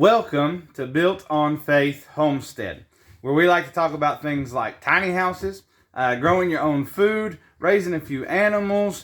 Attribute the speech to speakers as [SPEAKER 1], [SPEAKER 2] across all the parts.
[SPEAKER 1] Welcome to Built on Faith Homestead, where we like to talk about things like tiny houses, growing your own food, raising a few animals,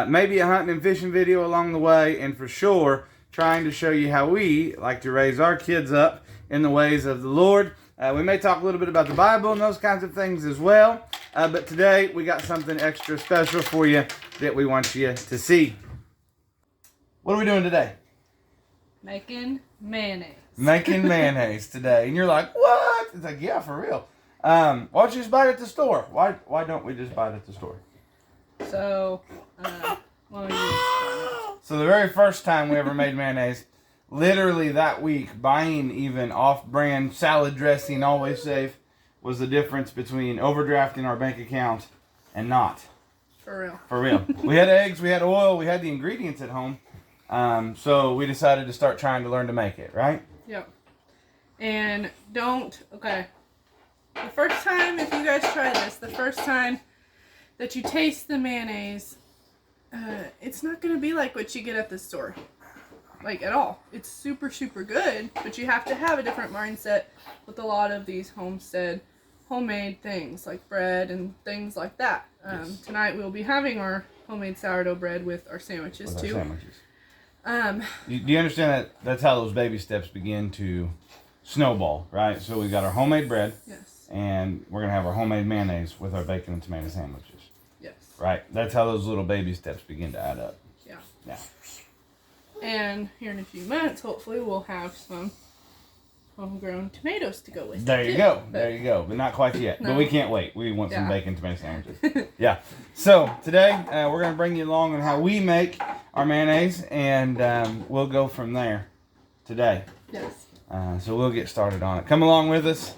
[SPEAKER 1] maybe a hunting and fishing video along the way, and for sure, trying to show you how we like to raise our kids up in the ways of the Lord. We may talk a little bit about the Bible and those kinds of things as well, but today we got something extra special for you that we want you to see. What are we doing today?
[SPEAKER 2] Making mayonnaise.
[SPEAKER 1] Making mayonnaise today. And you're like, what? It's like, yeah, for real. Why don't you just buy it at the store? Why don't we just buy it at the store?
[SPEAKER 2] So,
[SPEAKER 1] So the very first time we ever made mayonnaise, literally that week, buying even off-brand salad dressing, always safe, was the difference between overdrafting our bank account and not.
[SPEAKER 2] For real.
[SPEAKER 1] For real. We had eggs, we had oil, we had the ingredients at home. So we decided to start trying to learn to make it, right?
[SPEAKER 2] Yep. And the first time, if you guys try this, the first time that you taste the mayonnaise, it's not going to be like what you get at the store. Like, at all. It's super, super good, but you have to have a different mindset with a lot of these homemade things, like bread and things like that.
[SPEAKER 1] Yes.
[SPEAKER 2] Tonight we'll be having our homemade sourdough bread with our sandwiches, too.
[SPEAKER 1] Do you understand that that's how those baby steps begin to snowball, right? So we got our homemade bread.
[SPEAKER 2] Yes.
[SPEAKER 1] And we're going to have our homemade mayonnaise with our bacon and tomato sandwiches.
[SPEAKER 2] Yes.
[SPEAKER 1] Right? That's how those little baby steps begin to add up.
[SPEAKER 2] Yeah.
[SPEAKER 1] Yeah.
[SPEAKER 2] And here in a few minutes, hopefully we'll have some homegrown tomatoes to go with.
[SPEAKER 1] There you go. There you go. But not quite yet.
[SPEAKER 2] No.
[SPEAKER 1] But we can't wait. We want some bacon tomato sandwiches. Yeah. So today we're going to bring you along on how we make our mayonnaise, and we'll go from there today.
[SPEAKER 2] Yes.
[SPEAKER 1] So we'll get started on it. Come along with us.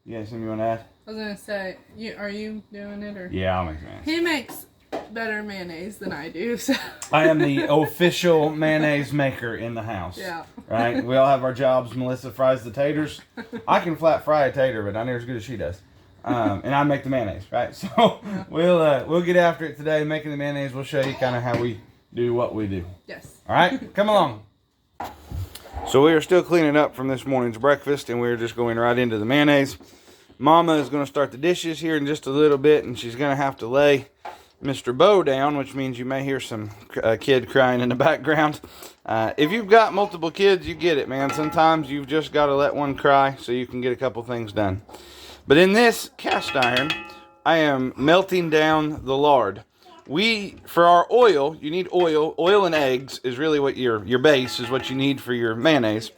[SPEAKER 1] You guys something you want to add?
[SPEAKER 2] I was going to say, are you doing it? Or?
[SPEAKER 1] Yeah, I'll make mayonnaise.
[SPEAKER 2] He makes better mayonnaise than I do. So.
[SPEAKER 1] I am the official mayonnaise maker in the house.
[SPEAKER 2] Yeah.
[SPEAKER 1] Right? We all have our jobs. Melissa fries the taters. I can flat fry a tater, but not near as good as she does. And I make the mayonnaise, right? So we'll get after it today, making the mayonnaise. We'll show you kind of how we do what we do.
[SPEAKER 2] Yes.
[SPEAKER 1] All right? Come along. So we are still cleaning up from this morning's breakfast, and we're just going right into the mayonnaise. Mama is going to start the dishes here in just a little bit, and she's going to have to lay Mr. Bo down, which means you may hear some kid crying in the background. If you've got multiple kids, you get it, man. Sometimes you've just got to let one cry so you can get a couple things done. But in this cast iron, I am melting down the lard. For our oil, you need oil. Oil and eggs is really what your base is, what you need for your mayonnaise.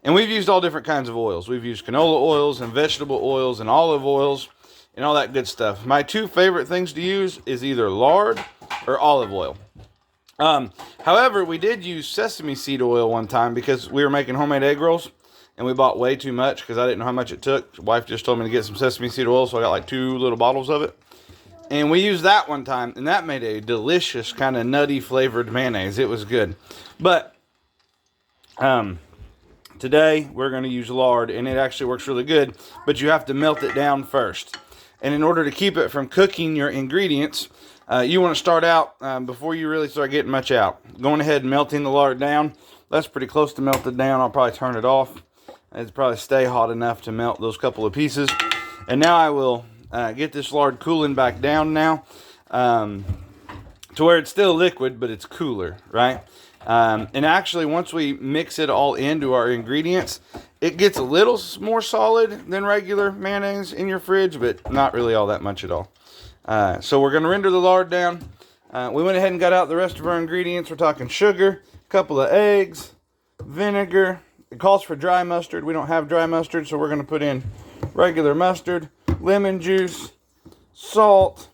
[SPEAKER 1] And we've used all different kinds of oils. We've used canola oils and vegetable oils and olive oils and all that good stuff. My two favorite things to use is either lard or olive oil. However, we did use sesame seed oil one time because we were making homemade egg rolls, and we bought way too much because I didn't know how much it took. The wife just told me to get some sesame seed oil, so I got like 2 little bottles of it. And we used that one time, and that made a delicious kind of nutty flavored mayonnaise. It was good. But today we're going to use lard, and it actually works really good, but you have to melt it down first. And in order to keep it from cooking your ingredients, you want to start out, before you really start getting much out, going ahead and melting the lard down. That's pretty close to melted down. I'll probably turn it off. It'll probably stay hot enough to melt those couple of pieces. And now I will get this lard cooling back down now, to where it's still liquid, but it's cooler, right? And actually, once we mix it all into our ingredients, it gets a little more solid than regular mayonnaise in your fridge, but not really all that much at all. So we're going to render the lard down. We went ahead and got out the rest of our ingredients. We're talking sugar, a couple of eggs, vinegar. It calls for dry mustard. We don't have dry mustard, so we're going to put in regular mustard, lemon juice, salt.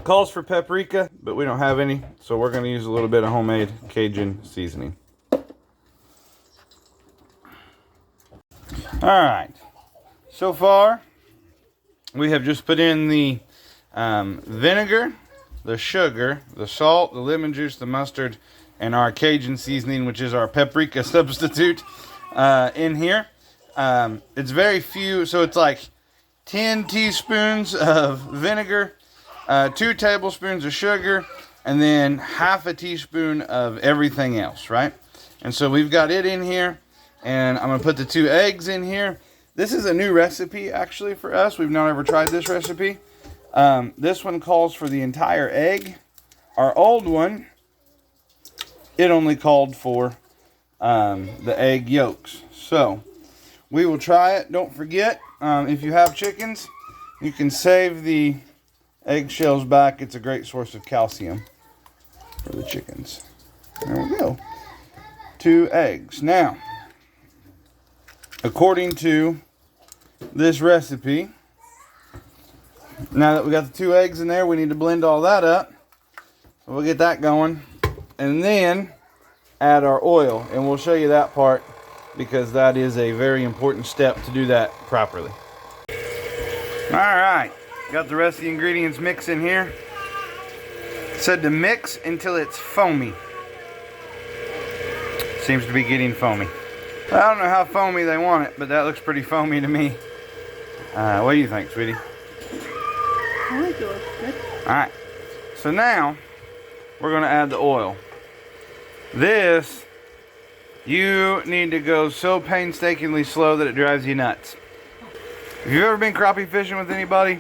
[SPEAKER 1] Calls for paprika, but we don't have any, so we're going to use a little bit of homemade Cajun seasoning. Alright, so far we have just put in the vinegar, the sugar, the salt, the lemon juice, the mustard, and our Cajun seasoning, which is our paprika substitute, in here. It's very few, so it's like 10 teaspoons of vinegar, 2 tablespoons of sugar, and then half a teaspoon of everything else, right? And so we've got it in here. And I'm going to put the 2 eggs in here. This is a new recipe, actually, for us. We've not ever tried this recipe. This one calls for the entire egg. Our old one, it only called for the egg yolks. So, we will try it. Don't forget, if you have chickens, you can save the eggshells back. It's a great source of calcium for the chickens. There we go. 2 eggs. Now, according to this recipe, now that we got the 2 eggs in there, we need to blend all that up. So we'll get that going. And then add our oil. And we'll show you that part because that is a very important step to do that properly. Alright. Got the rest of the ingredients mixed in here. It said to mix until it's foamy. Seems to be getting foamy. I don't know how foamy they want it, but that looks pretty foamy to me. What do you think, sweetie?
[SPEAKER 2] I like yours. Good.
[SPEAKER 1] Alright. So now, we're going to add the oil. This, you need to go so painstakingly slow that it drives you nuts. If you've ever been crappie fishing with anybody,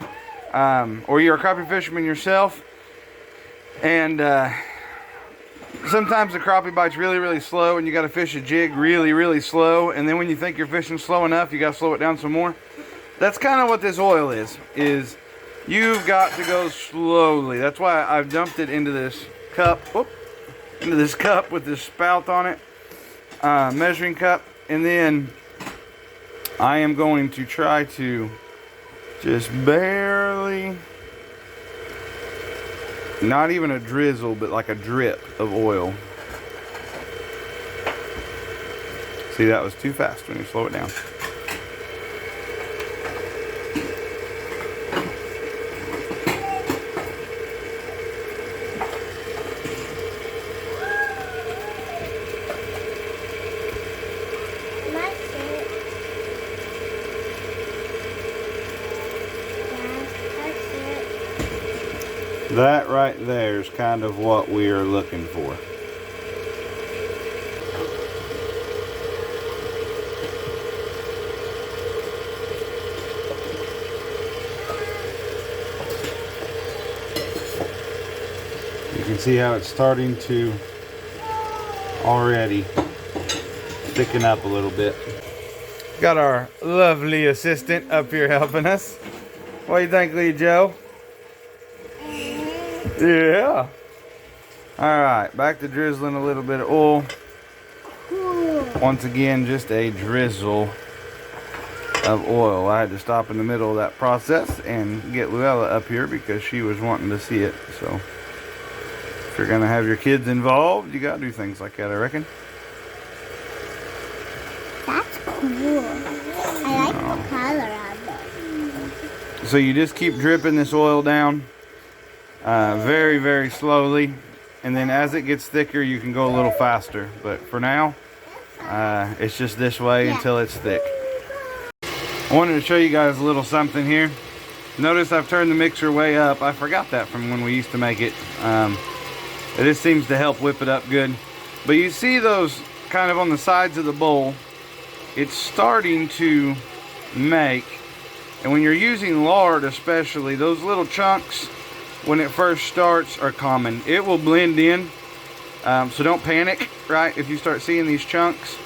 [SPEAKER 1] or you're a crappie fisherman yourself, and sometimes the crappie bite's really, really slow, and you got to fish a jig really, really slow, and then when you think you're fishing slow enough, you got to slow it down some more. That's kind of what this oil is you've got to go slowly. That's why I've dumped it into this cup, with this spout on it, measuring cup, and then I am going to try to just barely, not even a drizzle, but like a drip of oil. See, that was too fast when you slow it down. That right there is kind of what we are looking for. You can see how it's starting to already thicken up a little bit. Got our lovely assistant up here helping us. What do you think, Lee Joe? Yeah. Alright, back to drizzling a little bit of oil. Once again, just a drizzle of oil. I had to stop in the middle of that process and get Luella up here because she was wanting to see it. So, if you're going to have your kids involved, you got to do things like that, I reckon.
[SPEAKER 3] That's cool. I like the color of it.
[SPEAKER 1] So you just keep dripping this oil down. Very, very slowly, and then as it gets thicker you can go a little faster, but for now it's just this way until it's thick. I wanted to show you guys a little something here. Notice I've turned the mixer way up. I forgot that from when we used to make it. It just seems to help whip it up good, but you see those kind of on the sides of the bowl, it's starting to make, and when you're using lard especially, those little chunks when it first starts are common. It will blend in, so don't panic, right? If you start seeing these chunks,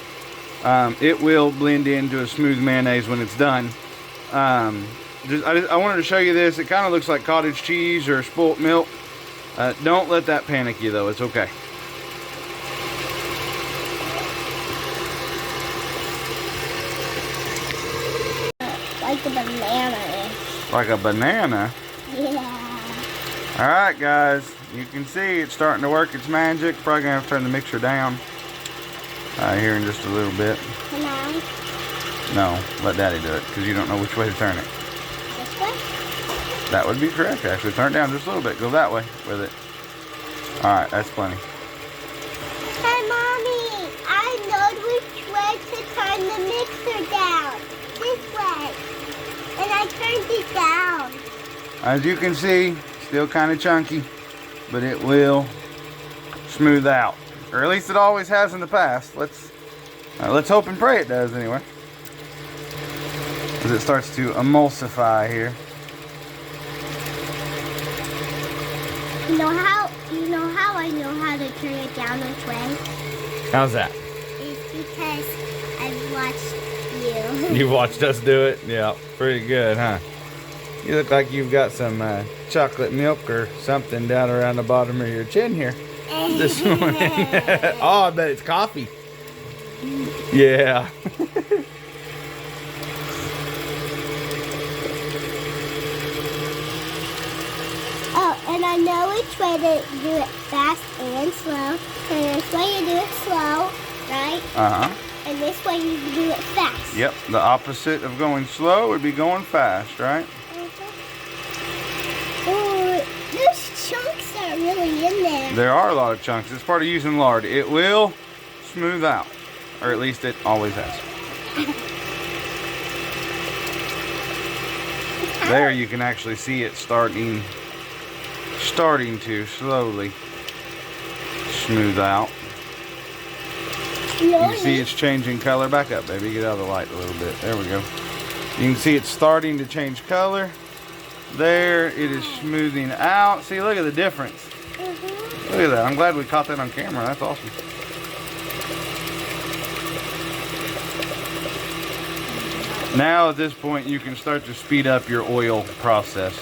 [SPEAKER 1] it will blend into a smooth mayonnaise when it's done. I wanted to show you this. It kind of looks like cottage cheese or spoiled milk. Don't let that panic you though, it's okay.
[SPEAKER 3] Like a banana.
[SPEAKER 1] Like a banana?
[SPEAKER 3] Yeah.
[SPEAKER 1] Alright guys, you can see it's starting to work its magic. Probably gonna have to turn the mixer down here in just a little bit.
[SPEAKER 3] Come on.
[SPEAKER 1] No, let Daddy do it because you don't know which way to turn it.
[SPEAKER 3] This way?
[SPEAKER 1] That would be correct actually. Turn it down just a little bit. Go that way with it. Alright, that's plenty.
[SPEAKER 3] Hey Mommy, I know which way to turn the mixer down. This way. And I turned it down.
[SPEAKER 1] As you can see, still kind of chunky, but it will smooth out, or at least it always has in the past. Let's Let's hope and pray it does anyway. As it starts to emulsify here.
[SPEAKER 3] You know how I know how to turn it down which way?
[SPEAKER 1] How's that?
[SPEAKER 3] It's because I've watched you.
[SPEAKER 1] You've watched us do it? Yeah, pretty good, huh? You look like you've got some chocolate milk or something down around the bottom of your chin here this morning. Oh, I bet it's coffee. Yeah.
[SPEAKER 3] Oh, and I know which way to do it fast and slow. And this way you do it slow, right?
[SPEAKER 1] Uh-huh.
[SPEAKER 3] And this way you do it fast.
[SPEAKER 1] Yep, the opposite of going slow would be going fast, right?
[SPEAKER 3] Oh, those chunks are really in there.
[SPEAKER 1] There are a lot of chunks. It's part of using lard. It will smooth out, or at least it always has. There you can actually see it starting to slowly smooth out. You can see it's changing color. Back up, baby. Get out of the light a little bit. There we go. You can see it's starting to change color. There, it is smoothing out. See, look at the difference. Look at that. I'm glad we caught that on camera. That's awesome. Now, at this point, you can start to speed up your oil process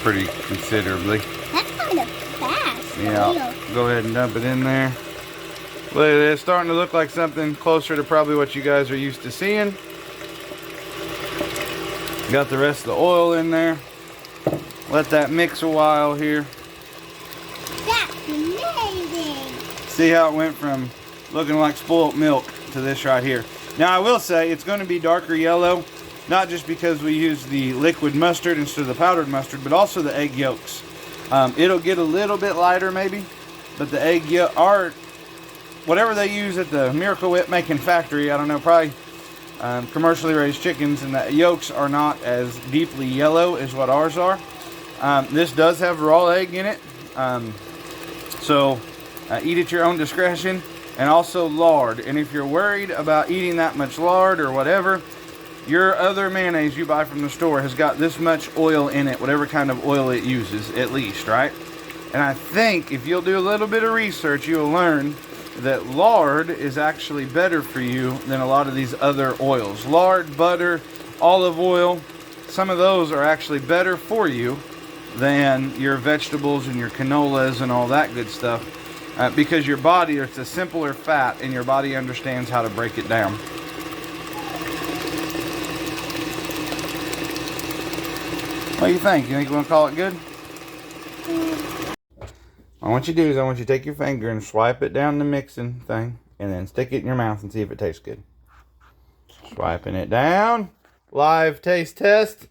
[SPEAKER 1] pretty considerably.
[SPEAKER 3] That's kind of fast.
[SPEAKER 1] Yeah. Go ahead and dump it in there. Look at this. Starting to look like something closer to probably what you guys are used to seeing. Got the rest of the oil in there. Let that mix a while here.
[SPEAKER 3] That's amazing.
[SPEAKER 1] See how it went from looking like spoiled milk to this right here. Now I will say it's going to be darker yellow, not just because we use the liquid mustard instead of the powdered mustard, but also the egg yolks. It'll get a little bit lighter maybe, but the egg yolk are whatever they use at the Miracle Whip making factory. I don't know, probably commercially raised chickens, and the yolks are not as deeply yellow as what ours are. This does have raw egg in it, so eat at your own discretion. And also lard. And if you're worried about eating that much lard or whatever, your other mayonnaise you buy from the store has got this much oil in it, whatever kind of oil it uses, at least, right? And I think if you'll do a little bit of research, you'll learn that lard is actually better for you than a lot of these other oils. Lard, butter, olive oil, some of those are actually better for you than your vegetables and your canolas and all that good stuff. Because your body, it's a simpler fat, and your body understands how to break it down. What do you think? You think we're going to call it good? What I want you to do is I want you to take your finger and swipe it down the mixing thing, and then stick it in your mouth and see if it tastes good. Swiping it down. Live taste test.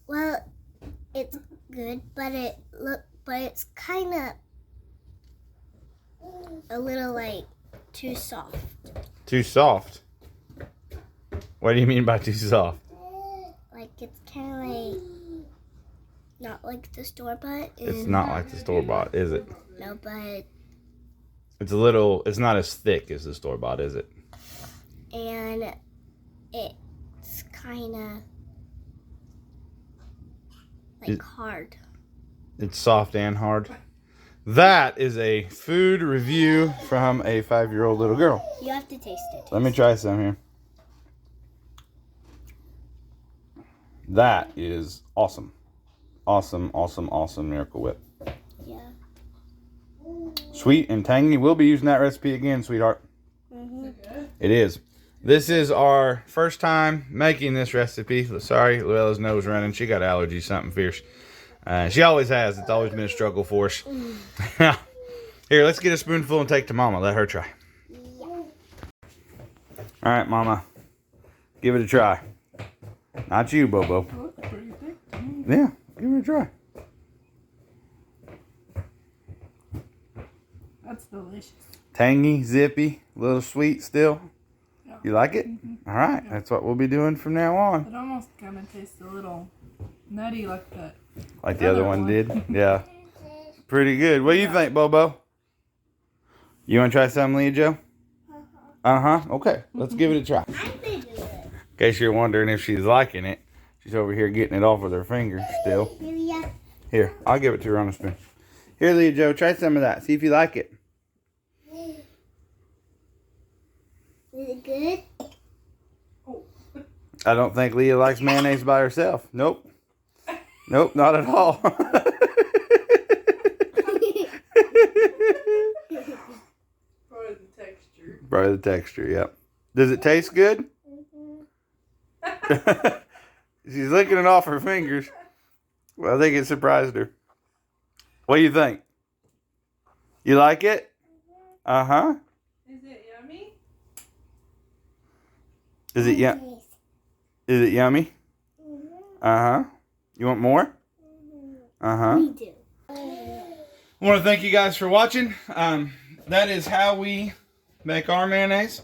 [SPEAKER 3] Well, it's good, but it's kind of a little like too soft.
[SPEAKER 1] Too soft? What do you mean by too soft?
[SPEAKER 3] Like it's kind of like not like the store-bought.
[SPEAKER 1] It's not like the store-bought, is it?
[SPEAKER 3] No, but
[SPEAKER 1] it's not as thick as the store-bought, is it?
[SPEAKER 3] And it's kind of like hard.
[SPEAKER 1] It's soft and hard. That is a food review from a 5-year-old little girl.
[SPEAKER 3] You have to taste it.
[SPEAKER 1] Let me try some here. That is awesome. Awesome, awesome, awesome Miracle Whip.
[SPEAKER 3] Yeah.
[SPEAKER 1] Sweet and tangy. We'll be using that recipe again, sweetheart.
[SPEAKER 3] Mm-hmm.
[SPEAKER 1] It is. This is our first time making this recipe. Sorry, Luella's nose running. She got allergies, something fierce. She always has. It's always been a struggle for us. Here, let's get a spoonful and take to Mama. Let her try.
[SPEAKER 3] Yeah.
[SPEAKER 1] All right, Mama. Give it a try. Not you, Bobo. Yeah, give it a try.
[SPEAKER 2] That's delicious.
[SPEAKER 1] Tangy, zippy, a little sweet still.
[SPEAKER 2] Yeah.
[SPEAKER 1] You like it?
[SPEAKER 2] Mm-hmm.
[SPEAKER 1] All right, that's what we'll be doing from now on.
[SPEAKER 2] It almost kind of tastes a little nutty like that.
[SPEAKER 1] Like the other one did? Yeah. Pretty good. What do you think, Bobo? You want to try some, Leah Joe? Uh-huh. Okay, let's give it a try.
[SPEAKER 3] I'm gonna do it.
[SPEAKER 1] In case you're wondering if she's liking it, she's over here getting it off with her fingers still.
[SPEAKER 3] Yeah.
[SPEAKER 1] Here, I'll give it to her on a spoon. Here, Leah Joe, try some of that. See if you like it.
[SPEAKER 3] Is it good?
[SPEAKER 1] I don't think Leah likes mayonnaise by herself. Nope. Nope, not at all.
[SPEAKER 2] Probably the texture.
[SPEAKER 1] Probably the texture, yep. Does it taste good? She's licking it off her fingers. Well, I think it surprised her. What do you think? You like it? Uh-huh.
[SPEAKER 2] Is it yummy?
[SPEAKER 1] Is it yum? Is it yummy? Uh-huh. You want more? Uh-huh.
[SPEAKER 3] We do.
[SPEAKER 1] I want to thank you guys for watching. That is how we make our mayonnaise.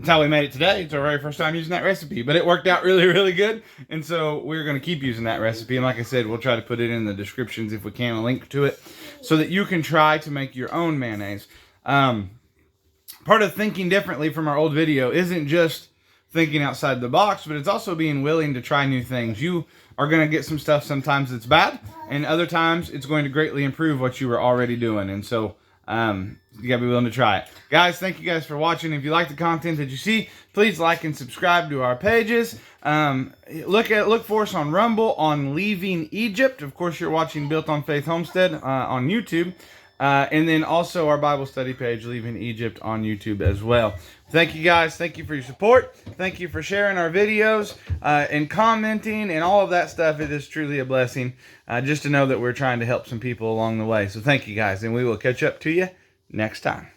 [SPEAKER 1] It's how we made it today. It's our very first time using that recipe, but it worked out really, really good. And so we're going to keep using that recipe. And like I said, we'll try to put it in the descriptions if we can, a link to it, so that you can try to make your own mayonnaise. Part of thinking differently from our old video isn't just thinking outside the box, but it's also being willing to try new things. You are going to get some stuff sometimes that's bad, and other times it's going to greatly improve what you were already doing. And so you gotta be willing to try it. Guys, thank you guys for watching. If you like the content that you see, please like and subscribe to our pages. Look for us on Rumble, on Leaving Egypt. Of course, you're watching Built on Faith Homestead on YouTube. And then also our Bible study page, Leaving Egypt, on YouTube as well. Thank you guys. Thank you for your support. Thank you for sharing our videos and commenting and all of that stuff. It is truly a blessing just to know that we're trying to help some people along the way. So thank you guys, and we will catch up to you next time.